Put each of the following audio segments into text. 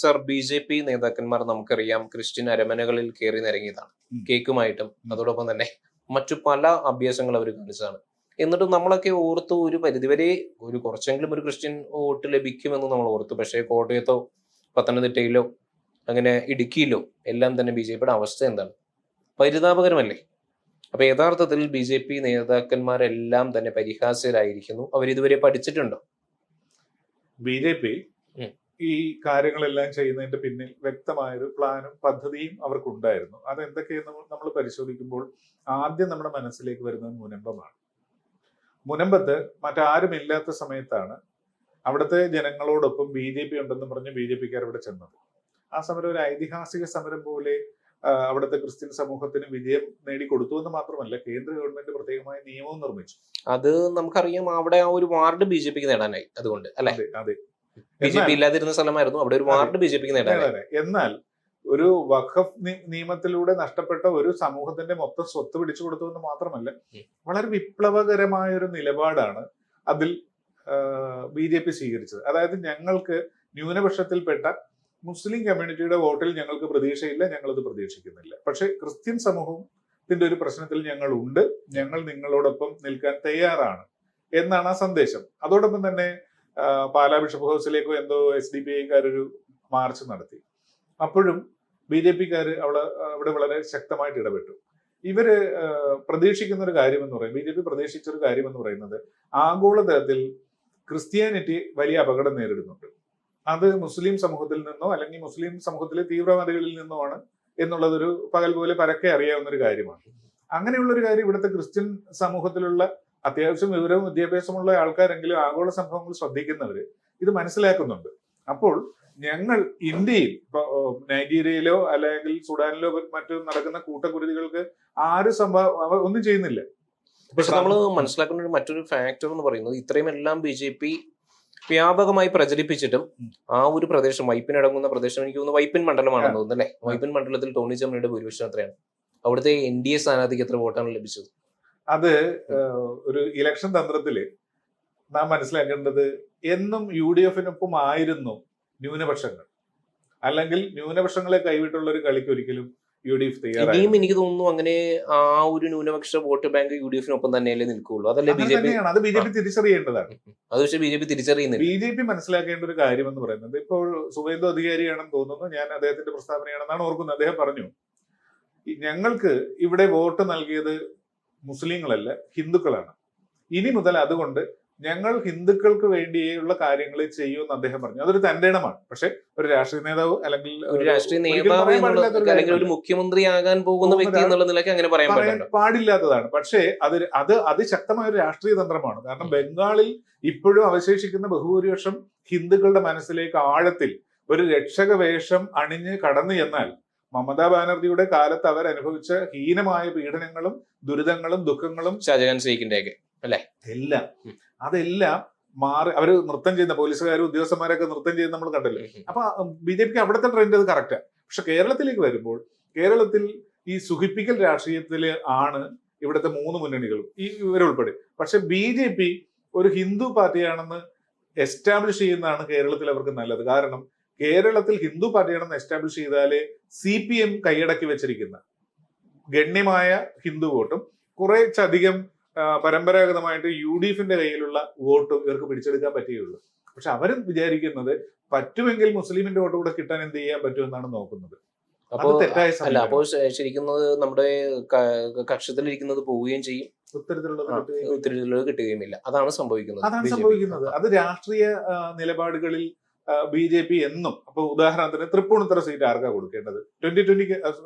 Sir, BJP നേതാക്കന്മാർ നമുക്കറിയാം Christian അരമനകളിൽ കയറി നിരങ്ങിയതാണ്. കേക്കുമായിട്ടും അതോടൊപ്പം തന്നെ മറ്റു പല അഭ്യാസങ്ങൾ അവർ കാണിച്ചതാണ്. എന്നിട്ടും നമ്മളൊക്കെ ഓർത്തു ഒരു പരിധിവരെ കുറച്ചെങ്കിലും ഒരു ക്രിസ്ത്യൻ വോട്ട് ലഭിക്കുമെന്ന് നമ്മൾ ഓർത്തു. പക്ഷേ കോട്ടയത്തോ പത്തനംതിട്ടയിലോ അങ്ങനെ ഇടുക്കിയിലോ എല്ലാം തന്നെ ബി.ജെ.പിയുടെ അവസ്ഥ എന്താണ്? പരിതാപകരമല്ലേ? അപ്പൊ യഥാർത്ഥത്തിൽ ബി.ജെ.പി നേതാക്കന്മാരെല്ലാം തന്നെ പരിഹാസ്യരായിരിക്കുന്നു. അവരിതുവരെ പഠിച്ചിട്ടുണ്ടോ? ബി.ജെ.പി ഈ കാര്യങ്ങളെല്ലാം ചെയ്യുന്നതിന്റെ പിന്നിൽ വ്യക്തമായൊരു പ്ലാനും പദ്ധതിയും അവർക്കുണ്ടായിരുന്നു. അതെന്തൊക്കെയെന്ന് നമ്മൾ പരിശോധിക്കുമ്പോൾ ആദ്യം നമ്മുടെ മനസ്സിലേക്ക് വരുന്നത് മുനമ്പമാണ്. മുനമ്പത്ത് മറ്റാരുമില്ലാത്ത സമയത്താണ് അവിടുത്തെ ജനങ്ങളോടൊപ്പം ബി.ജെ.പി ഉണ്ടെന്ന് പറഞ്ഞ് ബി.ജെ.പിക്കാർ ഇവിടെ ചെന്നത്. ആ സമരം ഒരു ഐതിഹാസിക സമരം പോലെ അവിടുത്തെ ക്രിസ്ത്യൻ സമൂഹത്തിന് വിജയം നേടിക്കൊടുത്തു എന്ന് മാത്രമല്ല, കേന്ദ്ര ഗവൺമെന്റ് പ്രത്യേകമായ നിയമവും നിർമ്മിച്ചു. അത് നമുക്കറിയാം. അവിടെ ആ ഒരു വാർഡ് ബി.ജെ.പിക്ക് നേടാനായി. അതുകൊണ്ട് അല്ലെ? അതെ, ബി.ജെ.പി ഇല്ലാതിരുന്ന സ്ഥലമായിരുന്നു, അവിടെ ഒരു വാർഡ് ബി.ജെ.പിക്ക് നേടാനായി. എന്നാൽ ഒരു വഖഫ് നിയമത്തിലൂടെ നഷ്ടപ്പെട്ട ഒരു സമൂഹത്തിന്റെ മൊത്തം സ്വത്ത് പിടിച്ചു കൊടുത്തു എന്ന് മാത്രമല്ല, വളരെ വിപ്ലവകരമായ ഒരു നിലപാടാണ് അതിൽ ബി.ജെ.പി സ്വീകരിച്ചത്. അതായത് ഞങ്ങൾക്ക് ന്യൂനപക്ഷത്തിൽപ്പെട്ട മുസ്ലിം കമ്മ്യൂണിറ്റിയുടെ വോട്ടിൽ ഞങ്ങൾക്ക് പ്രതീക്ഷയില്ല, ഞങ്ങളത് പ്രതീക്ഷിക്കുന്നില്ല. പക്ഷെ ക്രിസ്ത്യൻ സമൂഹത്തിന്റെ ഒരു പ്രശ്നത്തിൽ ഞങ്ങൾ ഉണ്ട്, ഞങ്ങൾ നിങ്ങളോടൊപ്പം നിൽക്കാൻ തയ്യാറാണ് എന്നാണ് ആ സന്ദേശം. അതോടൊപ്പം തന്നെ പാലാ ബിഷപ്പ് ഹൗസിലേക്കോ എന്തോ SDPI-കാരൊരു മാർച്ച് നടത്തി. അപ്പോഴും ബി.ജെ.പിക്കാർ അവിടെ വളരെ ശക്തമായിട്ട് ഇടപെട്ടു. ഇവര് പ്രതീക്ഷിക്കുന്ന ഒരു കാര്യം എന്ന് പറയുന്നത്, ബി.ജെ.പി പ്രതീക്ഷിച്ചൊരു കാര്യം എന്ന് പറയുന്നത്, ആഗോളതലത്തിൽ ക്രിസ്ത്യാനിറ്റി വലിയ അപകടം നേരിടുന്നുണ്ട്. അത് മുസ്ലിം സമൂഹത്തിൽ നിന്നോ അല്ലെങ്കിൽ മുസ്ലിം സമൂഹത്തിലെ തീവ്രവാദികളിൽ നിന്നോ ആണ് എന്നുള്ളതൊരു പകൽ പോലെ പരക്കെ അറിയാവുന്ന ഒരു കാര്യമാണ്. അങ്ങനെയുള്ളൊരു കാര്യം ഇവിടുത്തെ ക്രിസ്ത്യൻ സമൂഹത്തിലുള്ള അത്യാവശ്യം വിവരവും വിദ്യാഭ്യാസമുള്ള ആൾക്കാരെങ്കിലും ആഗോള സംഭവങ്ങൾ ശ്രദ്ധിക്കുന്നവര് ഇത് മനസ്സിലാക്കുന്നുണ്ട്. അപ്പോൾ ഞങ്ങൾ ഇന്ത്യയിൽ ഇപ്പൊ നൈജീരിയയിലോ അല്ലെങ്കിൽ സുഡാനിലോ മറ്റും നടക്കുന്ന കൂട്ടക്കുരുതികൾക്ക് ഒന്നും ചെയ്യുന്നില്ല. പക്ഷെ നമ്മൾ മനസ്സിലാക്കുന്ന ഒരു മറ്റൊരു ഫാക്ടർ എന്ന് പറയുന്നത്, ഇത്രയും എല്ലാം ബി.ജെ.പി വ്യാപകമായി പ്രചരിപ്പിച്ചിട്ടും ആ ഒരു പ്രദേശം, വൈപ്പിനടങ്ങുന്ന പ്രദേശം, എനിക്ക് തോന്നുന്നു വൈപ്പിൻ മണ്ഡലമാണെന്ന് തോന്നുന്നു അല്ലെ? വൈപ്പിൻ മണ്ഡലത്തിൽ ടോണി ചമ്മയുടെ ഭൂരിപക്ഷം എത്രയാണ്? അവിടുത്തെ NDA സ്ഥാനാർത്ഥിക്ക് എത്ര വോട്ടാണ് ലഭിച്ചത്? അത് ഒരു ഇലക്ഷൻ തന്ത്രത്തില് നാം മനസ്സിലാക്കേണ്ടത്, എന്നും UDF-നൊപ്പം ആയിരുന്നു ന്യൂനപക്ഷങ്ങൾ. അല്ലെങ്കിൽ ന്യൂനപക്ഷങ്ങളെ കൈവിട്ടുള്ള ഒരു കളിക്ക് ഒരിക്കലും UDF തയ്യാറായി. ഇനിയും എനിക്ക് തോന്നുന്നു അങ്ങനെ ആ ഒരു ന്യൂനപക്ഷ വോട്ട് ബാങ്ക് UDF-നൊപ്പം തന്നെയല്ലേ നിൽക്കുള്ളൂ. അതല്ലേ ബി.ജെ.പി? അത് ബി.ജെ.പി തിരിച്ചറിയേണ്ടതാണ്. അത് പക്ഷേ ബി.ജെ.പി തിരിച്ചറിയുന്നില്ല. ബി.ജെ.പി മനസ്സിലാക്കേണ്ട ഒരു കാര്യം എന്ന് പറയുന്നത്, ഇപ്പോൾ സുവേന്ദു അധികാരിയാണെന്ന് തോന്നുന്നു, ഞാൻ അദ്ദേഹത്തിന്റെ പ്രസ്താവനയാണെന്നാണ് ഓർക്കുന്നത്. അദ്ദേഹം പറഞ്ഞു, ഞങ്ങൾക്ക് ഇവിടെ വോട്ട് നൽകിയത് മുസ്ലിങ്ങളല്ല, ഹിന്ദുക്കളാണ്. ഇനി മുതൽ അതുകൊണ്ട് ഞങ്ങൾ ഹിന്ദുക്കൾക്ക് വേണ്ടിയുള്ള കാര്യങ്ങൾ ചെയ്യുമെന്ന് അദ്ദേഹം പറഞ്ഞു. അതൊരു തന്റേടമാണ്. പക്ഷെ ഒരു രാഷ്ട്രീയ നേതാവ് അല്ലെങ്കിൽ ഒരു രാഷ്ട്രീയ നേതാവ് അല്ലെങ്കിൽ ഒരു മുഖ്യമന്ത്രിയാകാൻ പോകുന്ന വ്യക്തി എന്നുള്ള നിലയ്ക്ക് അങ്ങനെ പറയാൻ പാടില്ലാത്തതാണ്. പക്ഷേ അത് ശക്തമായ ഒരു രാഷ്ട്രീയ തന്ത്രമാണ്. കാരണം ബംഗാളിൽ ഇപ്പോഴും അവശേഷിക്കുന്ന ബഹുഭൂരിപക്ഷം ഹിന്ദുക്കളുടെ മനസ്സിലേക്ക് ആഴത്തിൽ ഒരു രക്ഷക വേഷം അണിഞ്ഞ് കടന്നു ചെന്നാൽ മമതാ ബാനർജിയുടെ കാലത്ത് അവർ അനുഭവിച്ച ഹീനമായ പീഡനങ്ങളും ദുരിതങ്ങളും ദുഃഖങ്ങളും ഷാജഹാൻ ഷെയ്ഖിന്റെയൊക്കെ അല്ലെ എല്ലാം അതെല്ലാം മാറി അവര് നൃത്തം ചെയ്യുന്ന പോലീസുകാരും ഉദ്യോഗസ്ഥന്മാരൊക്കെ നൃത്തം ചെയ്യുന്ന നമ്മൾ കണ്ടല്ലോ. അപ്പൊ ബി.ജെ.പിക്ക് അവിടുത്തെ ട്രെൻഡ് അത് കറക്റ്റാ. പക്ഷെ കേരളത്തിലേക്ക് വരുമ്പോൾ കേരളത്തിൽ ഈ സുഖിപ്പിക്കൽ രാഷ്ട്രീയത്തില് ആണ് ഇവിടുത്തെ 3 മുന്നണികളും ഇവരുൾപ്പെടെ. പക്ഷെ ബി.ജെ.പി ഒരു ഹിന്ദു പാർട്ടിയാണെന്ന് എസ്റ്റാബ്ലിഷ് ചെയ്യുന്നതാണ് കേരളത്തിൽ അവർക്ക് നല്ലത്. കാരണം കേരളത്തിൽ ഹിന്ദു പാർട്ടിയാണെന്ന് എസ്റ്റാബ്ലിഷ് ചെയ്താലേ CPM കൈയടക്കി വെച്ചിരിക്കുന്ന ഗണ്യമായ ഹിന്ദു വോട്ടും കുറേച്ചധികം പരമ്പരാഗതമായിട്ട് UDF-ന്റെ കയ്യിലുള്ള വോട്ടും ഇവർക്ക് പിടിച്ചെടുക്കാൻ പറ്റുകയുള്ളൂ. പക്ഷെ അവരും വിചാരിക്കുന്നത് പറ്റുമെങ്കിൽ മുസ്ലിമിന്റെ വോട്ട് കൂടെ കിട്ടാൻ എന്ത് ചെയ്യാൻ പറ്റുമെന്നാണ് നോക്കുന്നത്. അപ്പോൾ ശരിക്കും നമ്മുടെ കക്ഷത്തിലിരിക്കുന്നത് പോവുകയും ചെയ്യും, ഉത്തരത്തിലുള്ളത് കിട്ടുകയുമില്ല. അതാണ് സംഭവിക്കുന്നത്. അത് രാഷ്ട്രീയ നിലപാടുകളിൽ ബി.ജെ.പി എന്നും, അപ്പൊ ഉദാഹരണത്തിന് തൃപ്പൂണിത്തുറ സീറ്റ് ആർക്കാ കൊടുക്കേണ്ടത്? 2020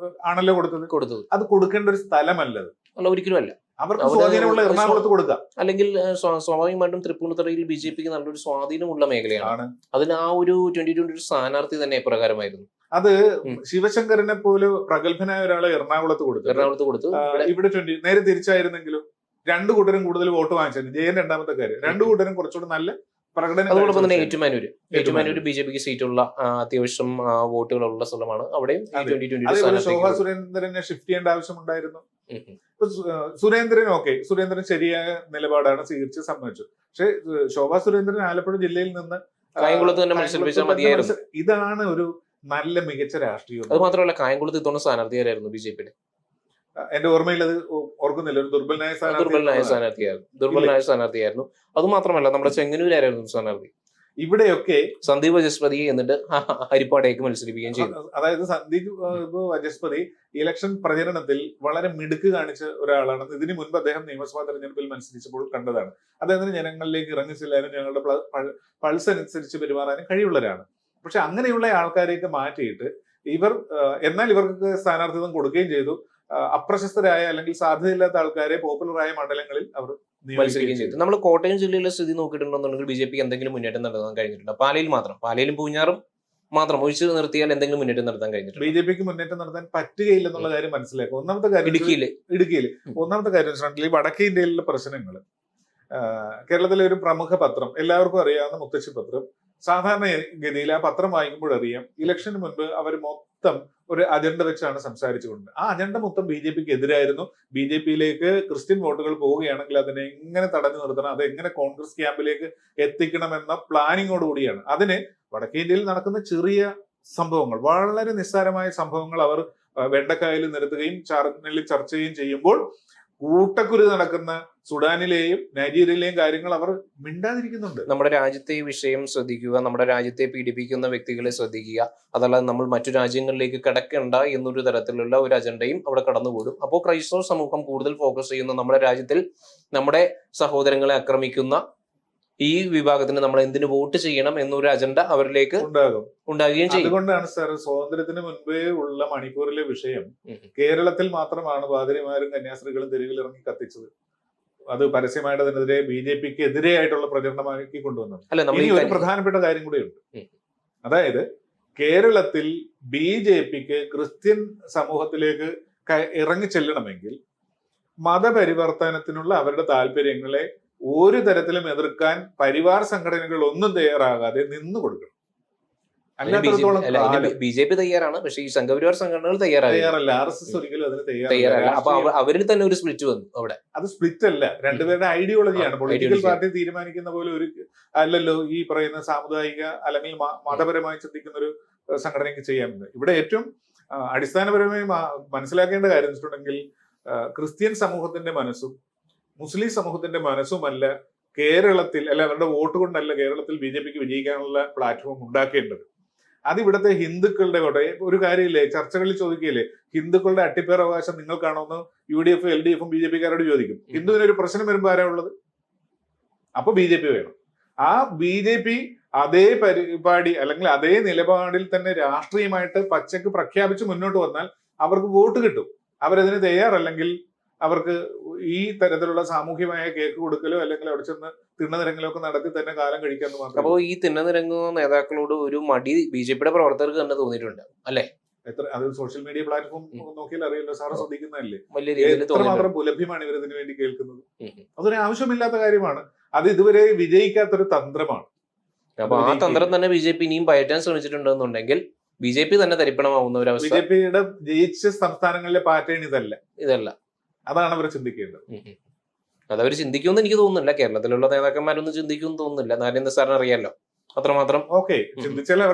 ആണല്ലോ കൊടുത്തത്. അത് കൊടുക്കേണ്ട ഒരു സ്ഥലമല്ലത്. അല്ല, ഒരിക്കലും അല്ല. അവർക്ക് സ്വാധീനമുള്ള എറണാകുളത്ത് കൊടുക്കാം. അല്ലെങ്കിൽ സ്വാഭാവികമായിട്ടും തൃപ്പൂണിത്തുറയിൽ ബി.ജെ.പിക്ക് നല്ലൊരു സ്വാധീനമുള്ള മേഖലയാണ്. അതിന് ആ ഒരു 2022 സ്ഥാനാർത്ഥി തന്നെ എപ്രകാരമായിരുന്നു. അത് ശിവശങ്കരനെ പോലെ പ്രഗത്ഭനായ ഒരാളെ എറണാകുളത്ത് കൊടുത്തു. ഇവിടെ നേരെ തിരിച്ചായിരുന്നെങ്കിലും 2 കൂട്ടരും കൂടുതൽ വോട്ട് വാങ്ങിച്ചു. ജയൻ രണ്ടാമത്തെ കാര്യം, 2 കൂട്ടരും കുറച്ചുകൂടെ നല്ല പ്രകടനം. അതോടൊപ്പം തന്നെ ഏറ്റുമാനൂര് ബി.ജെ.പിക്ക് സീറ്റുള്ള അത്യാവശ്യം വോട്ടുകളുള്ള സ്ഥലമാണ്. അവിടെയും ശോഭാ സുരേന്ദ്രനെ ഷിഫ്റ്റ് ചെയ്യേണ്ട ആവശ്യമുണ്ടായിരുന്നു. സുരേന്ദ്രൻ ശരിയായ നിലപാടാണ് സ്വീകരിച്ച് സമ്മതിച്ചു. പക്ഷെ ശോഭാ സുരേന്ദ്രൻ ആലപ്പുഴ ജില്ലയിൽ നിന്ന് കായംകുളത്ത് തന്നെ മത്സരിപ്പിച്ചാൽ മതിയായിരുന്നു. ഇതാണ് ഒരു നല്ല മികച്ച രാഷ്ട്രീയം. അത് മാത്രമല്ല കായംകുളത്ത് ഇത്തവണ സ്ഥാനാർത്ഥിയായിരുന്നു BJP-യുടെ. എന്റെ ഓർമ്മയിൽ അത് ഓർക്കുന്നില്ല. ഒരു ദുർബലനായ സ്ഥാനാർത്ഥിയായിരുന്നു. അത് മാത്രമല്ല നമ്മുടെ ചെങ്ങന്നൂരായിരുന്നു സ്ഥാനാർത്ഥി. ഇവിടെയൊക്കെ സന്ദീപ് വചസ്പതിയെ എന്നിട്ട് ഹരിപ്പാടേക്ക് മത്സരിപ്പിക്കുകയും ചെയ്തു. അതായത് സന്ദീപ് വചസ്പതി ഇലക്ഷൻ പ്രചരണത്തിൽ വളരെ മിടുക്ക് കാണിച്ച ഒരാളാണ്. ഇതിനു മുൻപ് അദ്ദേഹം നിയമസഭാ തെരഞ്ഞെടുപ്പിൽ മത്സരിച്ചപ്പോൾ കണ്ടതാണ്. അദ്ദേഹത്തിന് ജനങ്ങളിലേക്ക് ഇറങ്ങിച്ചെല്ലാനും ഞങ്ങളുടെ പൾസ് അനുസരിച്ച് പെരുമാറാനും കഴിവുള്ളവരാണ്. പക്ഷെ അങ്ങനെയുള്ള ആൾക്കാരെയൊക്കെ മാറ്റിയിട്ട് എന്നാൽ ഇവർക്ക് സ്ഥാനാർത്ഥിത്വം കൊടുക്കുകയും ചെയ്തു. അപ്രശസ്തരായ അല്ലെങ്കിൽ സാധ്യതയില്ലാത്ത ആൾക്കാരെ പോപ്പുലറായ മണ്ഡലങ്ങളിൽ അവർ മത്സരിക്കുകയും ചെയ്തു. നമ്മൾ കോട്ടയം ജില്ലയിലെ സ്ഥിതി നോക്കിയിട്ടുണ്ടെന്നുണ്ടെങ്കിൽ BJP എന്തെങ്കിലും മുന്നേറ്റം നടത്താൻ കഴിഞ്ഞിട്ടുണ്ട്. പാലയിലും പൂഞ്ഞാറും മാത്രം ഒഴിച്ചു നിർത്തിയാൽ എന്തെങ്കിലും മുന്നേറ്റം നടത്താൻ കഴിഞ്ഞിട്ടുണ്ട്. BJPക്ക് മുന്നേറ്റം നടത്താൻ പറ്റുകയില്ലെന്നുള്ള കാര്യം മനസ്സിലാക്കുക. ഒന്നാമത്തെ കാര്യം ഇടുക്കിയിൽ ഒന്നാമത്തെ കാര്യം വെച്ചിട്ടുണ്ടെങ്കിൽ വടക്കേ ഇന്ത്യയിലുള്ള പ്രശ്നങ്ങൾ. കേരളത്തിലെ ഒരു പ്രമുഖ പത്രം, എല്ലാവർക്കും അറിയാവുന്ന മുത്തശ്ശി പത്രം, സാധാരണ ഗതിയിൽ ആ പത്രം വായിക്കുമ്പോൾ അറിയാം ഇലക്ഷന് മുൻപ് അവർ മൊത്തം ഒരു അജണ്ട വെച്ചാണ് സംസാരിച്ചുകൊണ്ട്. ആ അജണ്ട മൊത്തം BJPക്ക് എതിരായിരുന്നു. BJPയിലേക്ക് ക്രിസ്ത്യൻ വോട്ടുകൾ പോവുകയാണെങ്കിൽ അതിനെ എങ്ങനെ തടഞ്ഞു നിർത്തണം, അത് എങ്ങനെ കോൺഗ്രസ് ക്യാമ്പിലേക്ക് എത്തിക്കണമെന്ന പ്ലാനിങ്ങോട് കൂടിയാണ്. അതിന് വടക്കേ ഇന്ത്യയിൽ നടക്കുന്ന ചെറിയ സംഭവങ്ങൾ, വളരെ നിസ്സാരമായ സംഭവങ്ങൾ അവർ വെണ്ടക്കായലിൽ നിരത്തുകയും ചാനലിൽ ചർച്ചയും ചെയ്യുമ്പോൾ കൂട്ടക്കുരു നടക്കുന്ന സുഡാനിലെയും നൈജീരിയയിലെയും കാര്യങ്ങൾ അവർ മിണ്ടാതിരിക്കുന്നുണ്ട്. നമ്മുടെ രാജ്യത്തെ വിഷയം ശ്രദ്ധിക്കുക, നമ്മുടെ രാജ്യത്തെ പീഡിപ്പിക്കുന്ന വ്യക്തികളെ ശ്രദ്ധിക്കുക, അതല്ലാതെ നമ്മൾ മറ്റു രാജ്യങ്ങളിലേക്ക് കിടക്കണ്ട എന്നൊരു തരത്തിലുള്ള ഒരു അജണ്ടയും അവിടെ കടന്നുകൂടും. അപ്പോൾ ക്രൈസ്തവ സമൂഹം കൂടുതൽ ഫോക്കസ് ചെയ്യുന്ന നമ്മുടെ രാജ്യത്തിൽ നമ്മുടെ സഹോദരങ്ങളെ ആക്രമിക്കുന്ന ഈ വിഭാഗത്തിന് നമ്മൾ എന്തിനു വോട്ട് ചെയ്യണം എന്നൊരു അജണ്ട അവരിലേക്ക് ഉണ്ടാകുകയും ചെയ്യും. അതുകൊണ്ടാണ് സാർ സ്വാതന്ത്ര്യത്തിന് മുൻപേ ഉള്ള മണിപ്പൂരിലെ വിഷയം കേരളത്തിൽ മാത്രമാണ് പാതിരിമാരും കന്യാസ്ത്രീകളും തെരുവിൽ ഇറങ്ങി കത്തിച്ചത്. അത് പരസ്യമായിട്ട് അതിനെതിരെ BJPക്ക് എതിരെയായിട്ടുള്ള പ്രചരണമാക്കി കൊണ്ടുവന്നത്. ഇനി ഒരു പ്രധാനപ്പെട്ട കാര്യം കൂടെയുണ്ട്. അതായത് കേരളത്തിൽ BJPക്ക് ക്രിസ്ത്യൻ സമൂഹത്തിലേക്ക് ഇറങ്ങി ചെല്ലണമെങ്കിൽ മതപരിവർത്തനത്തിനുള്ള അവരുടെ താല്പര്യങ്ങളെ ഒരു തരത്തിലും എതിർക്കാൻ പരിവാർ സംഘടനകൾ ഒന്നും തയ്യാറാകാതെ നിന്നു കൊടുക്കണം. BJP തയ്യാറാണ്, പക്ഷെ ഈ സംഘപരിവാർ സംഘടനകൾ തയ്യാറല്ല. RSS ഒരിക്കലും അതിന് തയ്യാറല്ല. അപ്പൊ അവരിൽ തന്നെ ഒരു സ്പ്ലിറ്റ് വന്നു അവിടെ. അത് സ്പ്ലിറ്റ് അല്ല, രണ്ടുപേരുടെ ഐഡിയോളജിയാണ്. പൊളിറ്റിക്കൽ പാർട്ടി തീരുമാനിക്കുന്ന പോലെ ഒരു അല്ലല്ലോ ഈ പറയുന്ന സാമുദായിക അല്ലെങ്കിൽ മതപരമായി ചിന്തിക്കുന്ന ഒരു സംഘടനയ്ക്ക് ചെയ്യാൻ പറ്റുന്നത്. ഇവിടെ ഏറ്റവും അടിസ്ഥാനപരമായി മനസ്സിലാക്കേണ്ട കാര്യം വെച്ചിട്ടുണ്ടെങ്കിൽ ക്രിസ്ത്യൻ സമൂഹത്തിന്റെ മനസ്സും മുസ്ലിം സമൂഹത്തിന്റെ മനസ്സുമല്ല കേരളത്തിൽ, അല്ല അവരുടെ വോട്ട് കൊണ്ടല്ല കേരളത്തിൽ BJPക്ക് വിജയിക്കാനുള്ള പ്ലാറ്റ്ഫോം ഉണ്ടാക്കേണ്ടത്. അത് ഇവിടുത്തെ ഹിന്ദുക്കളുടെ ഒരു കാര്യമില്ലേ, ചർച്ചകളിൽ ചോദിക്കുകയില്ലേ, ഹിന്ദുക്കളുടെ അട്ടിപ്പേറവകാശം നിങ്ങൾക്കാണോ എന്ന് UDF LDF BJPക്കാരോട് ചോദിക്കും. ഹിന്ദുവിനൊരു പ്രശ്നം വരുമ്പോൾ ആരാ ഉള്ളത്? അപ്പൊ BJP വേണം. ആ BJP അതേ പരിപാടി അല്ലെങ്കിൽ അതേ നിലപാടിൽ തന്നെ രാഷ്ട്രീയമായിട്ട് പച്ചക്ക് പ്രഖ്യാപിച്ച് മുന്നോട്ട് വന്നാൽ അവർക്ക് വോട്ട് കിട്ടും. അവരതിന് തയ്യാറല്ലെങ്കിൽ അവർക്ക് ഈ തരത്തിലുള്ള സാമൂഹ്യമായ കേക്ക് കൊടുക്കലോ അല്ലെങ്കിൽ അവിടെ ചെന്ന് തിണ്ണനിരങ്ങലോ ഒക്കെ നടത്തി തന്നെ കാലം കഴിക്കാന്ന് മാത്രം. അപ്പോൾ ഈ തിണ്ണനിരങ്ങുന്ന നേതാക്കളോട് ഒരു മടി BJPയുടെ പ്രവർത്തകർക്ക് തന്നെ തോന്നിയിട്ടുണ്ട് അല്ലെ? അത് സോഷ്യൽ മീഡിയ പ്ലാറ്റ്ഫോം നോക്കിയാൽ അറിയില്ല, സാറ് ശ്രദ്ധിക്കുന്നതല്ലേ എത്രമാത്രം പുലഭ്യമാണ് ഇവരതിനു വേണ്ടി കേൾക്കുന്നത്. അതൊരു ആവശ്യമില്ലാത്ത കാര്യമാണ്. അത് ഇതുവരെ വിജയിക്കാത്തൊരു തന്ത്രമാണ്. അപ്പൊ ആ തന്ത്രം തന്നെ BJP ഇനിയും പയറ്റാൻ ശ്രമിച്ചിട്ടുണ്ടെന്നുണ്ടെങ്കിൽ BJP തന്നെ തരിപ്പണമാവുന്ന ഒരു അവസ്ഥ. BJPയുടെ ജയിച്ച സംസ്ഥാനങ്ങളിലെ പാറ്റേൺ ഇതല്ല. അതാണ് അവർ ചിന്തിക്കേണ്ടത്. അതവർ ചിന്തിക്കുമെന്ന് എനിക്ക് തോന്നുന്നില്ല. കേരളത്തിലുള്ള നേതാക്കന്മാരൊന്നും ചിന്തിക്കുമെന്ന് തോന്നുന്നില്ല. നാരേന്ദ്ര സാറിന് അറിയാലോ അത്രമാത്രം. ഓക്കെ, ചിന്തിച്ചാൽ അവർക്ക്